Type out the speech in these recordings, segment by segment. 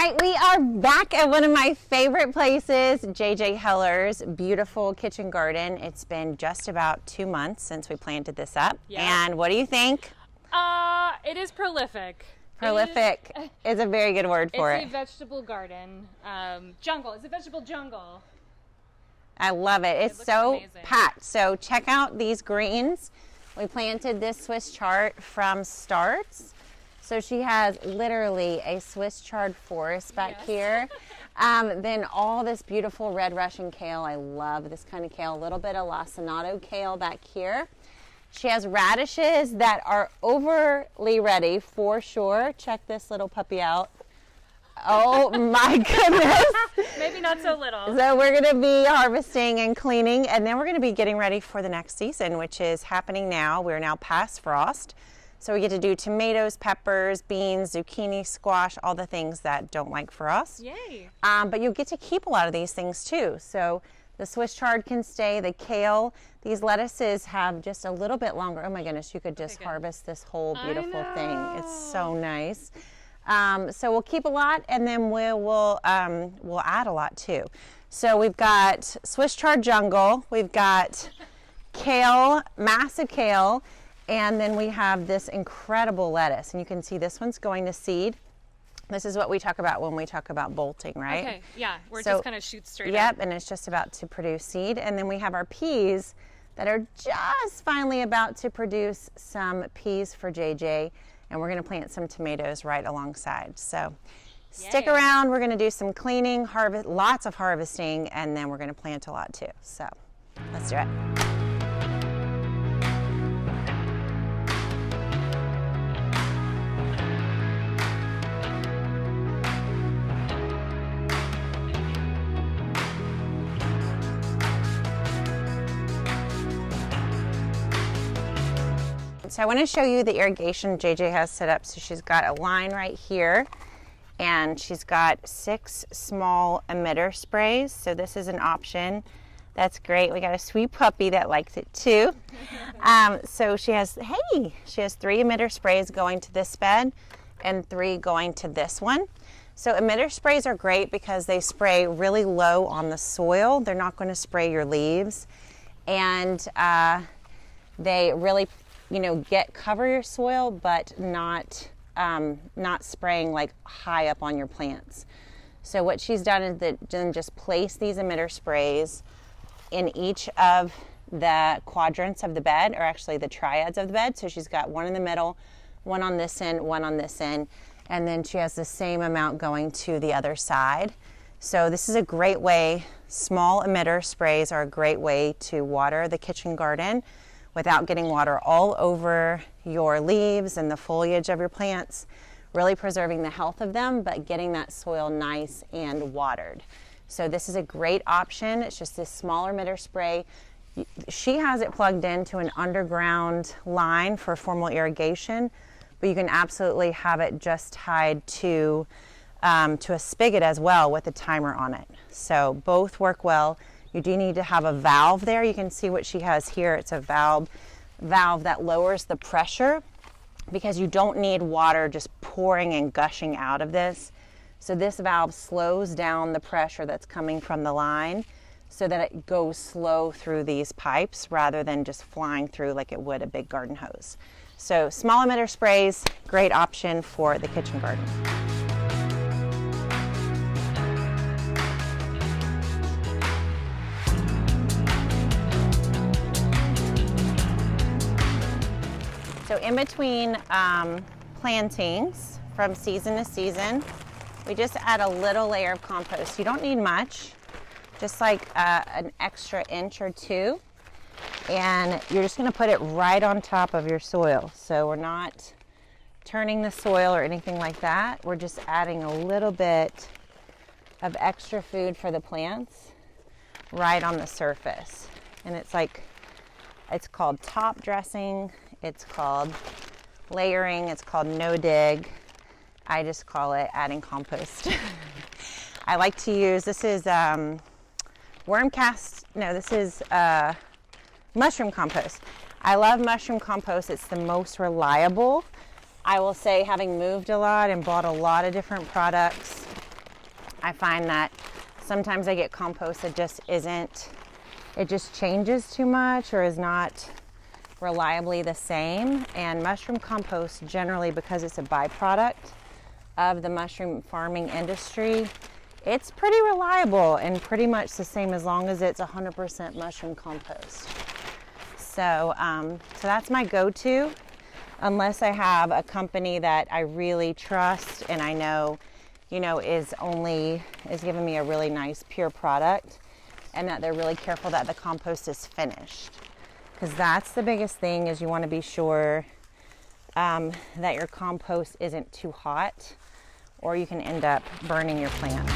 right, we are back at one of my favorite places, JJ Heller's beautiful kitchen garden. It's been just about 2 months since we planted this up. Yep. And what do you think? It is prolific. Prolific is a very good word for it. It's a vegetable garden. Jungle. It's a vegetable jungle. I love it. It's so amazing. packed. So check out these greens. We planted this Swiss chard from starts. So she has literally a Swiss chard forest back here. Then all this beautiful red Russian kale. I love this kind of kale. A little bit of lacinato kale back here. She has radishes that are overly ready for sure. Check this little puppy out. Oh my goodness. Maybe not so little. So we're going to be harvesting and cleaning, and then we're going to be getting ready for the next season, which is happening now. We're now past frost. So we get to do tomatoes, peppers, beans, zucchini, squash, all the things that don't like frost. Yay. But you'll get to keep a lot of these things too. So the Swiss chard can stay, the kale. These lettuces have just a little bit longer. Oh my goodness, you could just harvest this whole beautiful thing. It's so nice. So we'll keep a lot, and then we'll add a lot too. So we've got Swiss chard jungle, we've got kale, massive kale, and then we have this incredible lettuce. And you can see this one's going to seed. This is what we talk about when we talk about bolting, right? Okay, yeah, where it just kind of shoots straight up. Yep, and it's just about to produce seed. And then we have our peas that are just finally about to produce some peas for JJ. And we're going to plant some tomatoes right alongside. So stick around. We're going to do some cleaning, harvest, lots of harvesting, and then we're going to plant a lot too. So let's do it. So I want to show you the irrigation JJ has set up. So she's got a line right here, and she's got 6 small emitter sprays. So this is an option. That's great. We got a sweet puppy that likes it too. So she has 3 emitter sprays going to this bed and 3 going to this one. So emitter sprays are great because they spray really low on the soil. They're not going to spray your leaves, and they really cover your soil, but not spraying like high up on your plants. So what she's done is then just place these emitter sprays in each of the quadrants of the bed, or actually the triads of the bed. So she's got one in the middle, one on this end, one on this end, and then she has the same amount going to the other side. So this is a great way. Small emitter sprays are a great way to water the kitchen garden without getting water all over your leaves and the foliage of your plants, really preserving the health of them, but getting that soil nice and watered. So this is a great option. It's just this smaller emitter spray. She has it plugged into an underground line for formal irrigation, but you can absolutely have it just tied to a spigot as well with a timer on it. So both work well. You do need to have a valve there. You can see what she has here. It's a valve that lowers the pressure because you don't need water just pouring and gushing out of this. So this valve slows down the pressure that's coming from the line so that it goes slow through these pipes rather than just flying through like it would a big garden hose. So small emitter sprays, great option for the kitchen garden. So in between plantings from season to season, we just add a little layer of compost. You don't need much, just like an extra inch or 2. And you're just gonna put it right on top of your soil. So we're not turning the soil or anything like that. We're just adding a little bit of extra food for the plants right on the surface. And it's called top dressing. It's called layering. It's called no dig. I just call it adding compost. I like to use, this is mushroom compost. I love mushroom compost. It's the most reliable. I will say, having moved a lot and bought a lot of different products, I find that sometimes I get compost that just isn't, it just changes too much or is not reliably the same. And mushroom compost, generally, because it's a byproduct of the mushroom farming industry, it's pretty reliable and pretty much the same as long as it's 100% mushroom compost. So, so that's my go-to, unless I have a company that I really trust and I know, is giving me a really nice pure product, and that they're really careful that the compost is finished. Because that's the biggest thing, is you want to be sure that your compost isn't too hot, or you can end up burning your plant.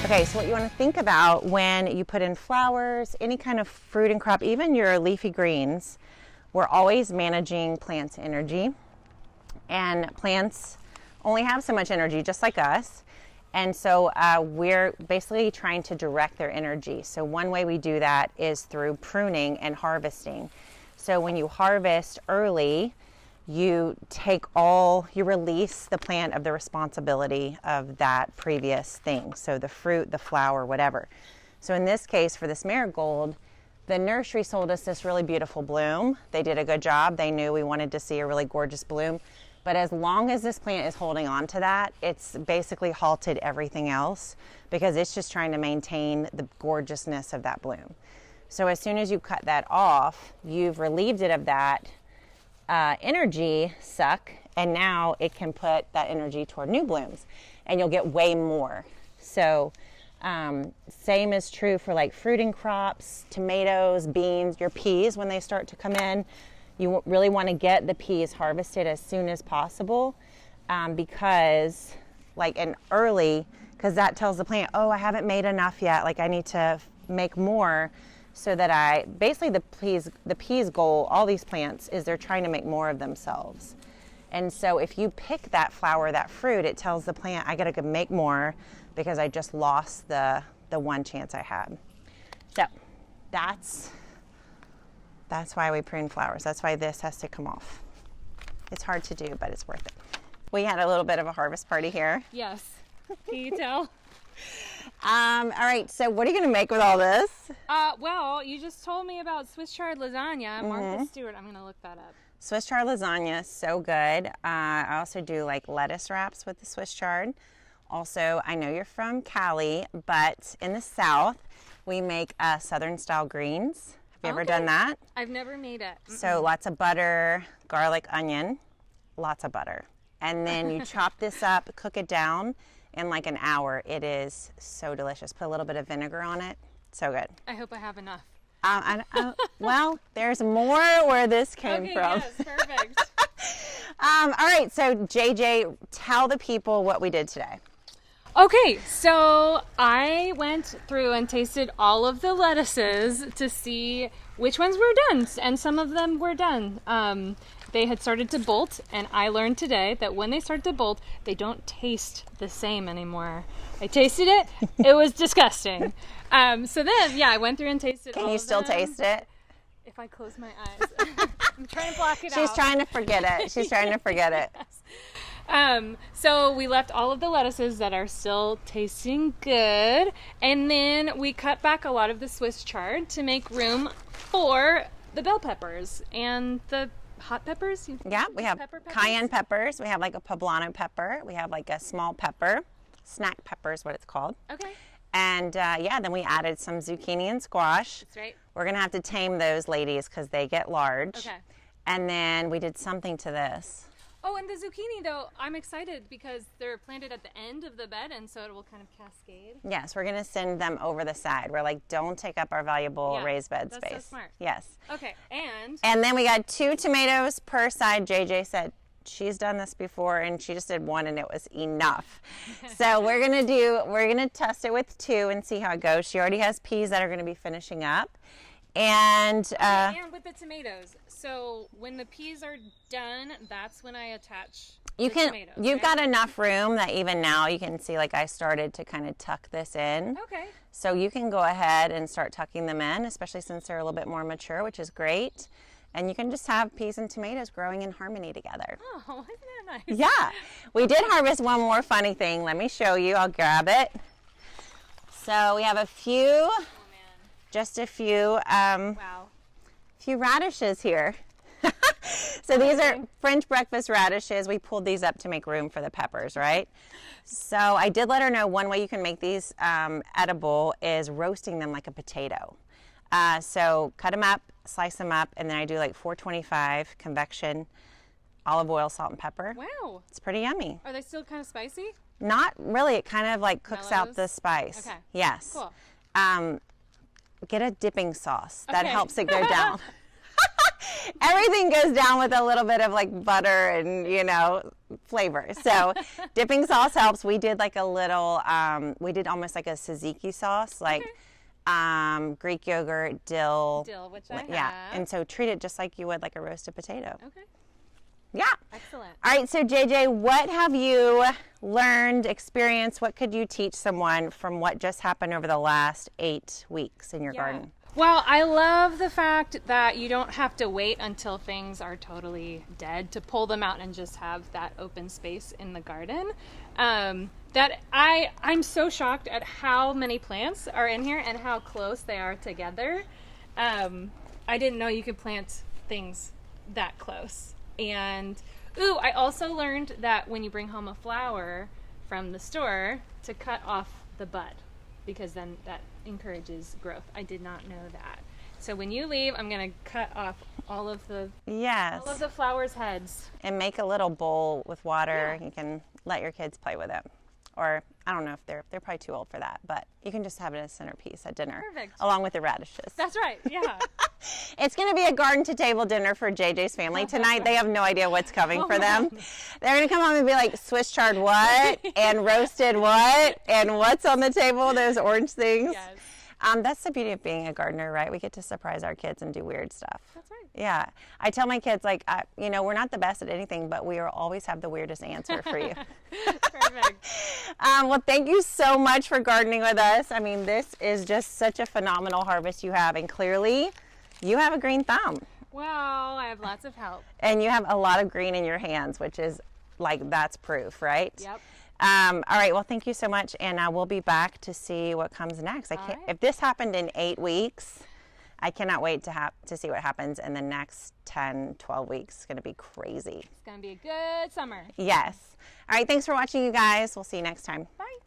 Okay, so what you want to think about when you put in flowers, any kind of fruit and crop, even your leafy greens, we're always managing plants' energy. And plants only have so much energy, just like us. And so we're basically trying to direct their energy. So one way we do that is through pruning and harvesting. So when you harvest early, you release the plant of the responsibility of that previous thing. So the fruit, the flower, whatever. So in this case, for this marigold, the nursery sold us this really beautiful bloom. They did a good job. They knew we wanted to see a really gorgeous bloom. But as long as this plant is holding on to that, it's basically halted everything else, because it's just trying to maintain the gorgeousness of that bloom. So as soon as you cut that off, you've relieved it of that energy suck, and now it can put that energy toward new blooms, and you'll get way more. So same is true for like fruiting crops, tomatoes, beans, your peas. When they start to come in, you really want to get the peas harvested as soon as possible, because that tells the plant, oh, I haven't made enough yet, like I need to make more. So that the peas goal, all these plants, is they're trying to make more of themselves. And so if you pick that flower, that fruit, it tells the plant, I gotta make more because I just lost the one chance I had. So that's why we prune flowers. That's why this has to come off. It's hard to do, but it's worth it. We had a little bit of a harvest party here. Yes. Can you tell? All right, so what are you going to make with all this? Well, you just told me about Swiss chard lasagna. Martha Stewart, I'm going to look that up. Swiss chard lasagna is so good. I also do like lettuce wraps with the Swiss chard. Also, I know you're from Cali, but in the South, we make Southern style greens. Have you ever done that? I've never made it. So lots of butter, garlic, onion, lots of butter. And then you chop this up, cook it down. In like an hour. It is so delicious. Put a little bit of vinegar on it. So good. I hope I have enough. Well, there's more where this came from. Yes, perfect. All right, so JJ, tell the people what we did today. Okay, so I went through and tasted all of the lettuces to see which ones were done, and some of them were done. They had started to bolt, and I learned today that when they start to bolt, they don't taste the same anymore. I tasted it. It was disgusting. So then, I went through and tasted all of them. Can you still taste it? If I close my eyes. I'm trying to block it out. She's trying to forget it. She's trying to forget it. Yes. So we left all of the lettuces that are still tasting good, and then we cut back a lot of the Swiss chard to make room for the bell peppers and the hot peppers? Yeah, we have cayenne peppers. We have like a poblano pepper. We have like a small pepper. Snack pepper is what it's called. Okay. And then we added some zucchini and squash. That's right. We're going to have to tame those ladies because they get large. Okay. And then we did something to this. Oh, and the zucchini, though, I'm excited because they're planted at the end of the bed, and so it will kind of cascade. Yes, we're going to send them over the side. We're like, don't take up our valuable raised bed space. That's so smart. Yes. Okay, and then we got 2 tomatoes per side. JJ said she's done this before, and she just did 1, and it was enough. So we're gonna test it with 2 and see how it goes. She already has peas that are going to be finishing up. And with the tomatoes. So when the peas are done, that's when I attach you've tomatoes, got enough room that even now you can see, like, I started to kind of tuck this in. Okay. So you can go ahead and start tucking them in, especially since they're a little bit more mature, which is great. And you can just have peas and tomatoes growing in harmony together. Oh, isn't that nice? Yeah. We did harvest one more funny thing. Let me show you. I'll grab it. So we have a few, just a few, Wow. few radishes here. So these are French breakfast radishes. We pulled these up to make room for the peppers, right? So I did let her know one way you can make these edible is roasting them like a potato. So cut them up, slice them up, and then I do like 425 convection olive oil, salt, and pepper. Wow. It's pretty yummy. Are they still kind of spicy? Not really. It kind of like cooks out Mellows? the spice. Okay. Yes. Cool. Get a dipping sauce. That Okay. helps it go down. Everything goes down with a little bit of like butter and, flavor. So dipping sauce helps. We did like a little, we did almost like a tzatziki sauce, like Greek yogurt, dill. Dill, which I Yeah. have. And so treat it just like you would like a roasted potato. Okay. Yeah. Excellent. All right. So JJ, what have you learned, experienced? What could you teach someone from what just happened over the last 8 weeks in your garden? Well, I love the fact that you don't have to wait until things are totally dead to pull them out and just have that open space in the garden. I'm so shocked at how many plants are in here and how close they are together. I didn't know you could plant things that close. And I also learned that when you bring home a flower from the store, to cut off the bud, because then that encourages growth. I did not know that. So when you leave, I'm going to cut off all of the flowers' heads. And make a little bowl with water. Yeah. You can let your kids play with it. Or I don't know if they're probably too old for that, but you can just have it as a centerpiece at dinner. Perfect. Along with the radishes. That's right. Yeah. It's going to be a garden to table dinner for JJ's family tonight. They have no idea what's coming for them. They're going to come home and be like, Swiss chard what? And roasted what? And what's on the table? Those orange things. Yes. That's the beauty of being a gardener, right? We get to surprise our kids and do weird stuff. That's right. Yeah. I tell my kids, like, we're not the best at anything, but we will always have the weirdest answer for you. Perfect. Well, thank you so much for gardening with us. I mean, this is just such a phenomenal harvest you have, and clearly you have a green thumb. Well, I have lots of help. And you have a lot of green in your hands, which is like, that's proof, right? Yep. All right. Well, thank you so much. And we'll be back to see what comes next. Right. If this happened in 8 weeks, I cannot wait to see what happens in the next 10, 12 weeks. It's going to be crazy. It's going to be a good summer. Yes. All right. Thanks for watching, you guys. We'll see you next time. Bye.